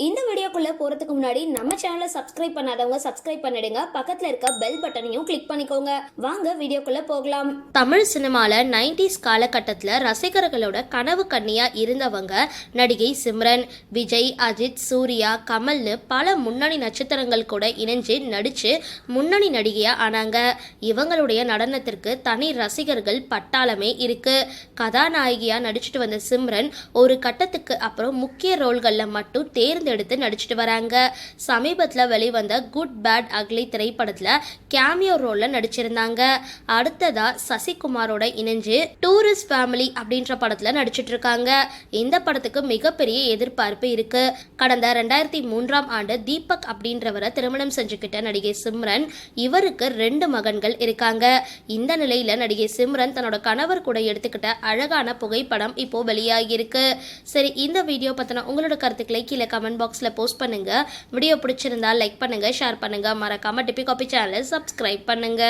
இந்த வீடியோக்குள்ள போறதுக்கு முன்னாடி நம்ம சேனலை சப்ஸ்கிரைப் பண்ணாதவங்க சப்ஸ்கிரைப் பண்ணிடுங்க, பக்கத்துல இருக்க பெல் பட்டனையும் கிளிக் பண்ணிக்கோங்க. வாங்க வீடியோக்குள்ள போகலாம். தமிழ் சினிமால 90s காலகட்டத்தில் ரசிகர்களோட கனவு கன்னியா இருந்தவங்க நடிகை சிம்ரன். விஜய், அஜித், சூர்யா, கமல்னு பல முன்னணி நட்சத்திரங்கள் கூட இணைஞ்சு நடிச்சு முன்னணி நடிகையா ஆனாங்க. இவங்களுடைய நடனத்திற்கு தனி ரசிகர்கள் பட்டாளமே இருக்கு. கதாநாயகியா நடிச்சுட்டு வந்த சிம்ரன் ஒரு கட்டத்துக்கு அப்புறம் முக்கிய ரோல்கள்ல மட்டும் எடுத்து நடிச்சிட்டு வராங்க. சமீபத்தில் வெளிவந்த குட் பேட் அக்லி திரைப்படத்தில் கேமியோ ரோல்ல நடிச்சிருந்தாங்க. அடுத்ததா சசிகுமாரோட இணைஞ்சு டூரிஸ்ட் ஃபேமிலி அப்படின்ற படத்துல நடிச்சிட்டு இருக்காங்க. இந்த படத்துக்கு மிகப்பெரிய எதிர்பார்ப்பு இருக்கு. கடந்த 2003ஆம் ஆண்டு தீபக் அப்படின்றவரை திருமணம் செஞ்சுக்கிட்ட நடிகை சிம்ரன், இவருக்கு 2 மகன்கள் இருக்காங்க. இந்த நிலையில நடிகை சிம்ரன் தன்னோட கணவர் கூட எடுத்துக்கிட்ட அழகான புகைப்படம் இப்போ வெளியாகி இருக்கு. சரி, இந்த வீடியோ பத்தின உங்களோட கருத்துக்களை கீழே கமெண்ட் பாக்ஸ்ல போஸ்ட் பண்ணுங்க. வீடியோ பிடிச்சிருந்தா லைக் பண்ணுங்க, ஷேர் பண்ணுங்க, மறக்காம டிபி காபி சேனலை சப்ஸ்கிரைப் பண்ணுங்க.